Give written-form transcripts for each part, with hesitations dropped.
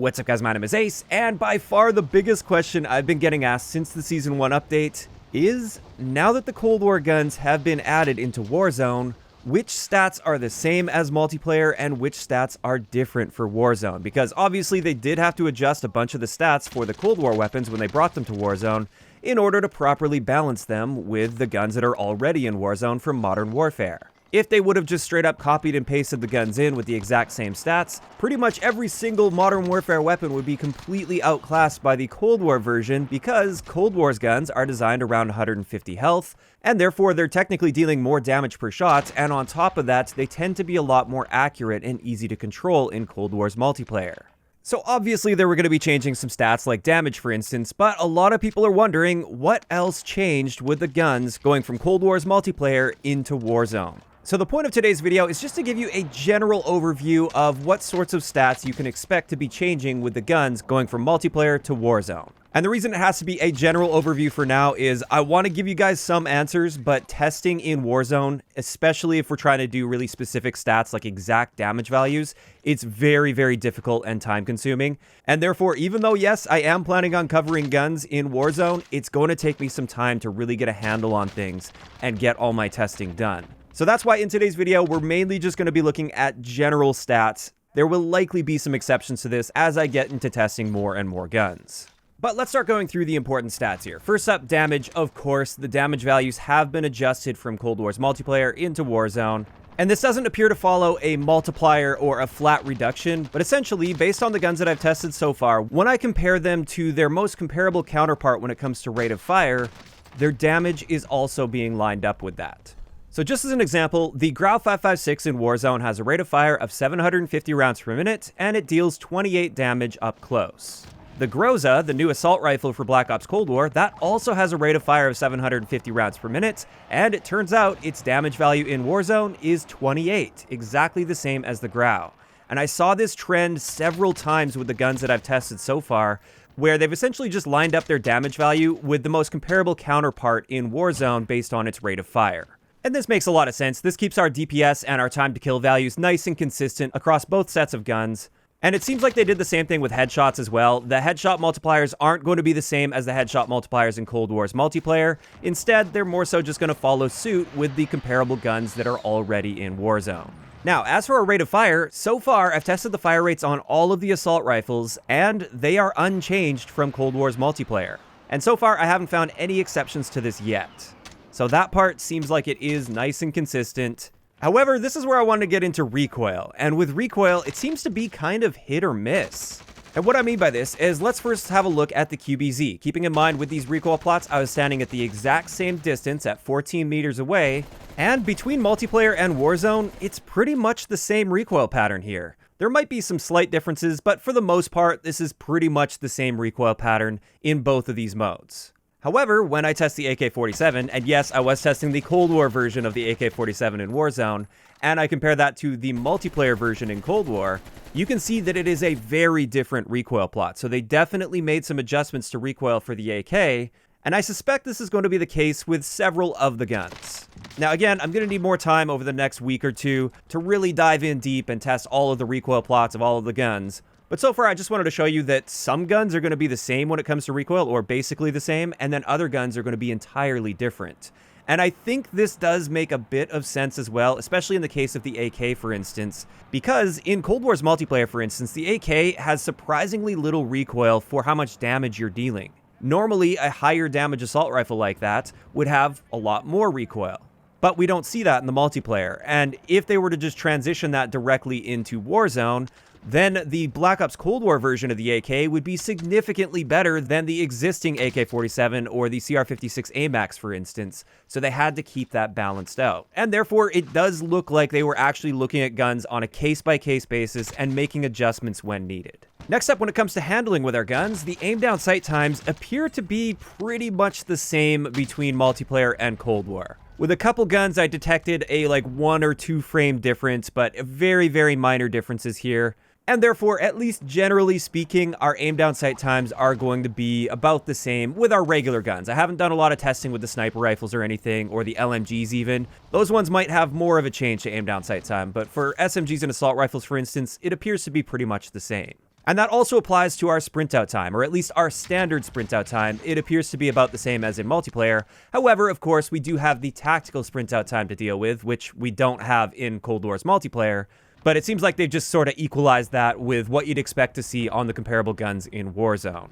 What's up guys, my name is Ace, and by far the biggest question I've been getting asked since the Season 1 update is, now that the Cold War guns have been added into Warzone, which stats are the same as multiplayer and which stats are different for Warzone? Because obviously they did have to adjust a bunch of the stats for the Cold War weapons when they brought them to Warzone in order to properly balance them with the guns that are already in Warzone from Modern Warfare. If they would have just straight up copied and pasted the guns in with the exact same stats, pretty much every single Modern Warfare weapon would be completely outclassed by the Cold War version because Cold War's guns are designed around 150 health, and therefore they're technically dealing more damage per shot, and on top of that, they tend to be a lot more accurate and easy to control in Cold War's multiplayer. So obviously they were going to be changing some stats like damage for instance, but a lot of people are wondering what else changed with the guns going from Cold War's multiplayer into Warzone. So the point of today's video is just to give you a general overview of what sorts of stats you can expect to be changing with the guns going from multiplayer to Warzone. And the reason it has to be a general overview for now is I want to give you guys some answers, but testing in Warzone, especially if we're trying to do really specific stats like exact damage values, it's very, very difficult and time consuming. And therefore, even though yes, I am planning on covering guns in Warzone, it's going to take me some time to really get a handle on things and get all my testing done. So that's why in today's video, we're mainly just going to be looking at general stats. There will likely be some exceptions to this as I get into testing more and more guns. But let's start going through the important stats here. First up, damage. Of course, the damage values have been adjusted from Cold War's multiplayer into Warzone. And this doesn't appear to follow a multiplier or a flat reduction, but essentially, based on the guns that I've tested so far, when I compare them to their most comparable counterpart when it comes to rate of fire, their damage is also being lined up with that. So just as an example, the Grau 5.56 in Warzone has a rate of fire of 750 rounds per minute, and it deals 28 damage up close. The Groza, the new assault rifle for Black Ops Cold War, that also has a rate of fire of 750 rounds per minute, and it turns out its damage value in Warzone is 28, exactly the same as the Grau. And I saw this trend several times with the guns that I've tested so far, where they've essentially just lined up their damage value with the most comparable counterpart in Warzone based on its rate of fire. And this makes a lot of sense. This keeps our DPS and our time to kill values nice and consistent across both sets of guns. And it seems like they did the same thing with headshots as well. The headshot multipliers aren't going to be the same as the headshot multipliers in Cold War's multiplayer. Instead, they're more so just going to follow suit with the comparable guns that are already in Warzone. Now, as for our rate of fire, so far I've tested the fire rates on all of the assault rifles, and they are unchanged from Cold War's multiplayer. And so far, I haven't found any exceptions to this yet. So that part seems like it is nice and consistent. However, this is where I want to get into recoil. And with recoil, it seems to be kind of hit or miss. And what I mean by this is let's first have a look at the QBZ. Keeping in mind with these recoil plots, I was standing at the exact same distance at 14 meters away. And between multiplayer and Warzone, it's pretty much the same recoil pattern here. There might be some slight differences, but for the most part, this is pretty much the same recoil pattern in both of these modes. However, when I test the AK-47, and yes, I was testing the Cold War version of the AK-47 in Warzone, and I compare that to the multiplayer version in Cold War, you can see that it is a very different recoil plot. So they definitely made some adjustments to recoil for the AK, and I suspect this is going to be the case with several of the guns. Now again, I'm going to need more time over the next week or two to really dive in deep and test all of the recoil plots of all of the guns. But so far, I just wanted to show you that some guns are going to be the same when it comes to recoil, or basically the same, and then other guns are going to be entirely different. And I think this does make a bit of sense as well, especially in the case of the AK, for instance, because in Cold War's multiplayer, for instance, the AK has surprisingly little recoil for how much damage you're dealing. Normally, a higher damage assault rifle like that would have a lot more recoil. But we don't see that in the multiplayer, and if they were to just transition that directly into Warzone, then the Black Ops Cold War version of the AK would be significantly better than the existing AK-47 or the CR-56 AMAX, for instance, so they had to keep that balanced out. And therefore, it does look like they were actually looking at guns on a case-by-case basis and making adjustments when needed. Next up, when it comes to handling with our guns, the aim-down sight times appear to be pretty much the same between multiplayer and Cold War. With a couple guns, I detected a 1 or 2 frame difference, but very, very minor differences here. And therefore, at least generally speaking, our aim down sight times are going to be about the same with our regular guns. I haven't done a lot of testing with the sniper rifles or anything, or the LMGs even. Those ones might have more of a change to aim down sight time, but for SMGs and assault rifles, for instance, it appears to be pretty much the same. And that also applies to our sprint out time, or at least our standard sprint out time. It appears to be about the same as in multiplayer. However, of course, we do have the tactical sprint out time to deal with, which we don't have in Cold War's multiplayer. But it seems like they've just sort of equalized that with what you'd expect to see on the comparable guns in Warzone.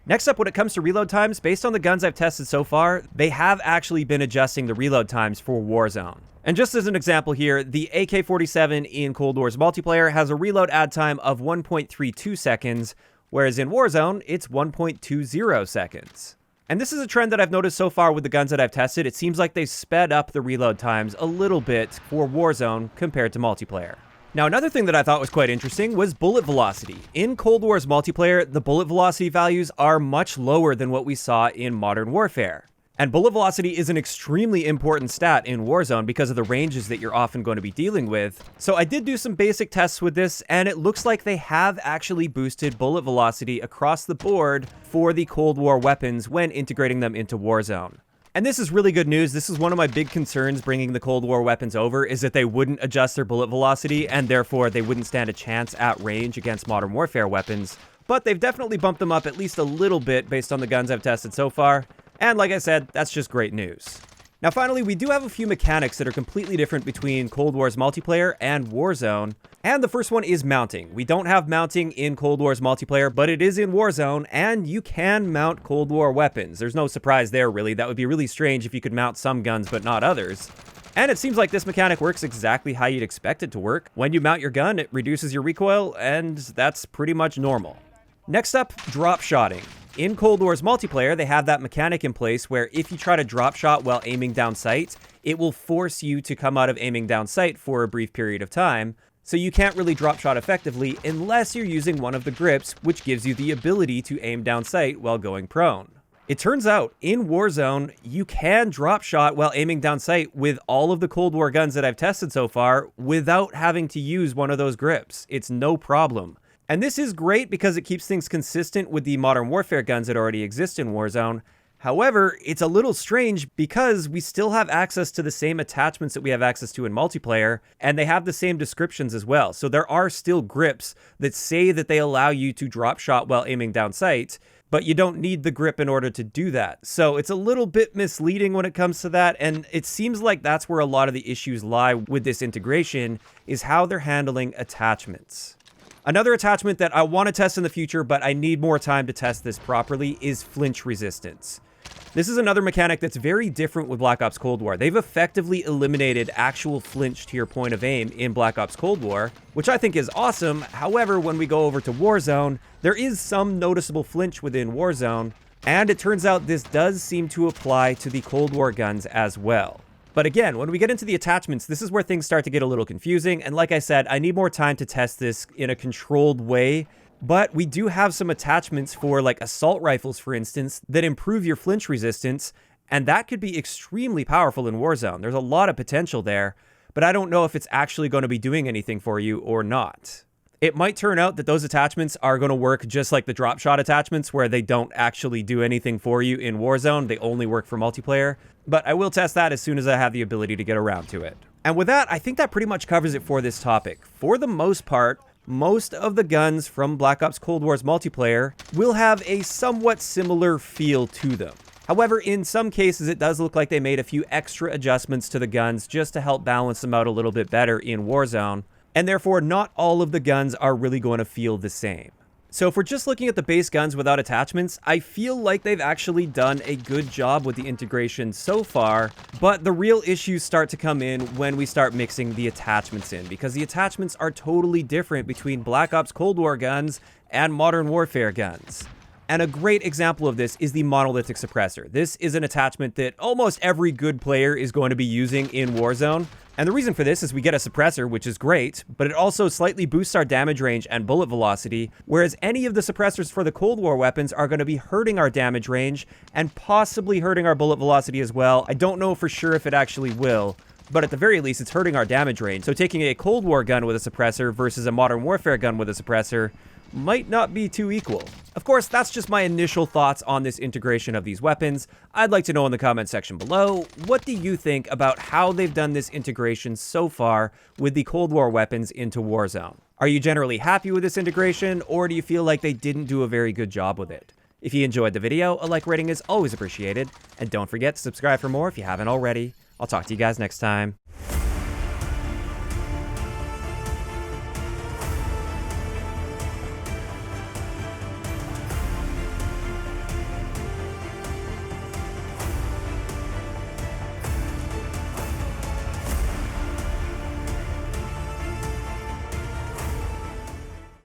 Next up, when it comes to reload times, based on the guns I've tested so far, they have actually been adjusting the reload times for Warzone. And just as an example here, the AK-47 in Cold War's multiplayer has a reload add time of 1.32 seconds, whereas in Warzone, it's 1.20 seconds. And this is a trend that I've noticed so far with the guns that I've tested. It seems like they've sped up the reload times a little bit for Warzone compared to multiplayer. Now, another thing that I thought was quite interesting was bullet velocity. In Cold War's multiplayer, the bullet velocity values are much lower than what we saw in Modern Warfare. And bullet velocity is an extremely important stat in Warzone because of the ranges that you're often going to be dealing with. So I did do some basic tests with this, and it looks like they have actually boosted bullet velocity across the board for the Cold War weapons when integrating them into Warzone. And this is really good news. This is one of my big concerns bringing the Cold War weapons over, is that they wouldn't adjust their bullet velocity, and therefore they wouldn't stand a chance at range against Modern Warfare weapons. But they've definitely bumped them up at least a little bit based on the guns I've tested so far. And like I said, that's just great news. Now finally, we do have a few mechanics that are completely different between Cold War's multiplayer and Warzone. And the first one is mounting. We don't have mounting in Cold War's multiplayer, but it is in Warzone, and you can mount Cold War weapons. There's no surprise there, really. That would be really strange if you could mount some guns, but not others. And it seems like this mechanic works exactly how you'd expect it to work. When you mount your gun, it reduces your recoil, and that's pretty much normal. Next up, Dropshotting. In Cold War's multiplayer, they have that mechanic in place where if you try to drop shot while aiming down sight, it will force you to come out of aiming down sight for a brief period of time. So you can't really drop shot effectively unless you're using one of the grips, which gives you the ability to aim down sight while going prone. It turns out, in Warzone, you can drop shot while aiming down sight with all of the Cold War guns that I've tested so far without having to use one of those grips. It's no problem. And this is great because it keeps things consistent with the Modern Warfare guns that already exist in Warzone. However, it's a little strange because we still have access to the same attachments that we have access to in multiplayer, and they have the same descriptions as well. So there are still grips that say that they allow you to drop shot while aiming down sight, but you don't need the grip in order to do that. So it's a little bit misleading when it comes to that, and it seems like that's where a lot of the issues lie with this integration, is how they're handling attachments. Another attachment that I want to test in the future, but I need more time to test this properly, is Flinch Resistance. This is another mechanic that's very different with Black Ops Cold War. They've effectively eliminated actual flinch to your point of aim in Black Ops Cold War, which I think is awesome. However, when we go over to Warzone, there is some noticeable flinch within Warzone, and it turns out this does seem to apply to the Cold War guns as well. But again, when we get into the attachments, this is where things start to get a little confusing. And like I said, I need more time to test this in a controlled way. But we do have some attachments for like assault rifles, for instance, that improve your flinch resistance. And that could be extremely powerful in Warzone. There's a lot of potential there, but I don't know if it's actually going to be doing anything for you or not. It might turn out that those attachments are going to work just like the drop shot attachments, where they don't actually do anything for you in Warzone. They only work for multiplayer. But I will test that as soon as I have the ability to get around to it. And with that, I think that pretty much covers it for this topic. For the most part, most of the guns from Black Ops Cold War's multiplayer will have a somewhat similar feel to them. However, in some cases, it does look like they made a few extra adjustments to the guns just to help balance them out a little bit better in Warzone. And therefore, not all of the guns are really going to feel the same. So if we're just looking at the base guns without attachments, I feel like they've actually done a good job with the integration so far, but the real issues start to come in when we start mixing the attachments in, because the attachments are totally different between Black Ops Cold War guns and Modern Warfare guns. And a great example of this is the monolithic suppressor. This is an attachment that almost every good player is going to be using in Warzone. And the reason for this is we get a suppressor, which is great, but it also slightly boosts our damage range and bullet velocity, whereas any of the suppressors for the Cold War weapons are going to be hurting our damage range and possibly hurting our bullet velocity as well. I don't know for sure if it actually will, but at the very least, it's hurting our damage range. So taking a Cold War gun with a suppressor versus a Modern Warfare gun with a suppressor, might not be too equal. Of course, that's just my initial thoughts on this integration of these weapons. I'd like to know in the comment section below, what do you think about how they've done this integration so far with the Cold War weapons into Warzone? Are you generally happy with this integration, or do you feel like they didn't do a very good job with it? If you enjoyed the video, a like rating is always appreciated, and don't forget to subscribe for more if you haven't already. I'll talk to you guys next time.